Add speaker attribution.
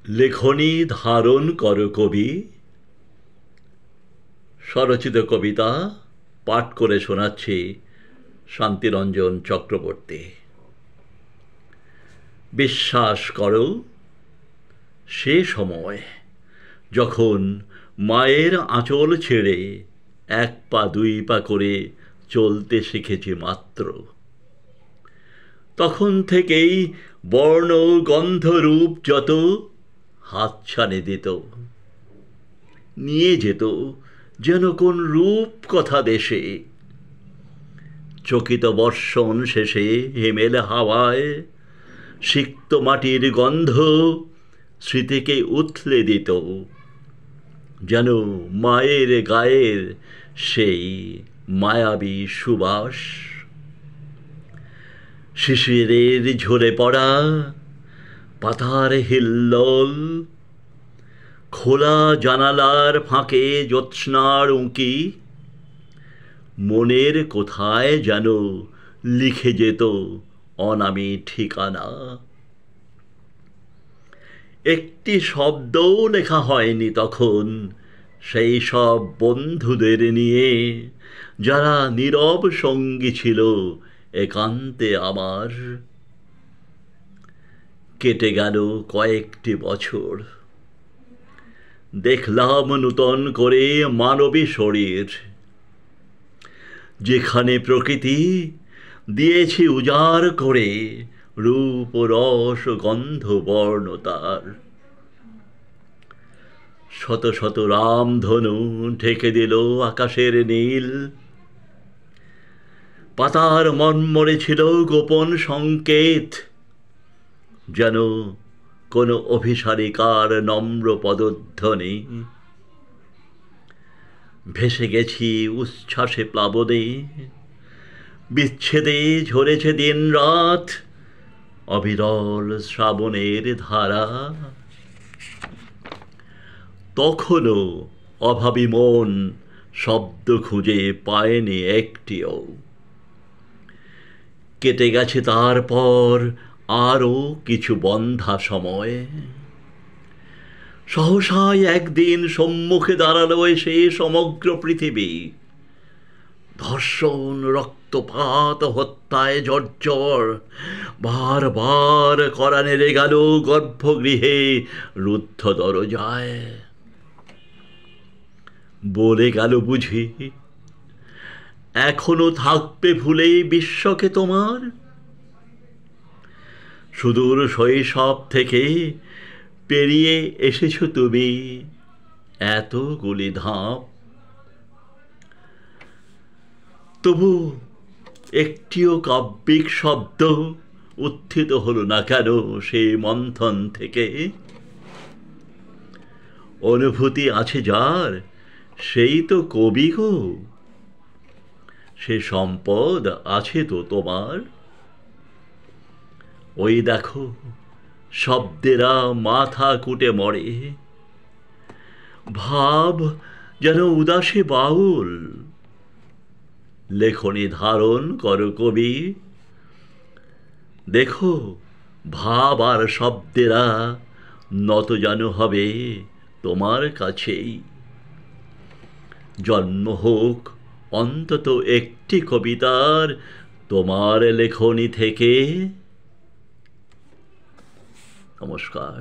Speaker 1: লেখনী ধারণ কর কবি। স্বরচিত কবিতা পাঠ করে শোনাচ্ছি শান্তিরঞ্জন চক্রবর্তী। বিশ্বাস করো, সে সময় যখন মায়ের আঁচল ছেড়ে এক পা দুই পা করে চলতে শিখেছি মাত্র, তখন থেকেই বর্ণ গন্ধ রূপ যত হাতছানি দিত, নিয়ে যেত যেন কোন রূপ কথা দেশে। চকিত বর্ষণ শেষে হিমেল হাওয়ায় সিক্ত মাটির গন্ধ স্মৃতিকে উথলে দিত, যেন মায়ের গায়ের সেই মায়াবী সুবাস। শিশিরের ঝরে পড়া পাতার হিল্লোল, খোলা জানালার ফাঁকে জ্যোৎস্নার উঁকি, মনের কোথায় যেন লিখে যেত অনামি ঠিকানা। একটি শব্দও লেখা হয়নি তখন সেই সব বন্ধুদের নিয়ে, যারা নীরব সঙ্গী ছিল একান্তে আমার। কেটে গেল কয়েকটি বছর, দেখলাম নূতন করে মানবী শরীর, যেখানে প্রকৃতি দিয়েছে উজাড় করে রূপ রস গন্ধ বর্ণ তার। শত শত রামধনু ঢেকে দিল আকাশের নীল, পাতার মর্মরে ছিল গোপন সংকেত, যেন কোন অভিসারিকার নম্র পদধ্বনি। ভেসে গেছি উচ্ছ্বাসে প্লাবনে, বিচ্ছেদে ঝরেছে দিন রাত অবিরল শ্রাবণের ধারা। তখনও অভাবী মন শব্দ খুঁজে পায়নি একটিও। কেটে গেছে তারপর আরও কিছু বন্ধা সময়। সহসাই একদিন সম্মুখে দাঁড়ালো এসে সমগ্র পৃথিবী। ধর্ষণ, রক্তপাত, হত্যায় জর্জর, বারবার কড়া নেড়ে গেল গর্ভগৃহে রুদ্ধ দরজায়। বলে গেল বুঝি, এখনো থাকবে ভুলে বিশ্বকে তোমার? সুদূর শৈশব থেকে পেরিয়ে এসেছ তুমি এতগুলি ধাপ, তবু একটিও কাব্যিক শব্দ উত্থিত হলো না কেন সেই মন্থন থেকে? অনুভূতি আছে যার, সেই তো কবি গো। সে সম্পদ আছে তো তোমার। ওই দেখো শব্দেরা মাথা কুটে মরে, ভাব যেন উদাসী বাউল। লেখনী ধারণ করো কবি, দেখো ভাব আর শব্দেরা নত যেন হবে তোমার কাছেই। জন্ম হোক অন্তত একটি কবিতার তোমার লেখনী থেকে। নমস্কার।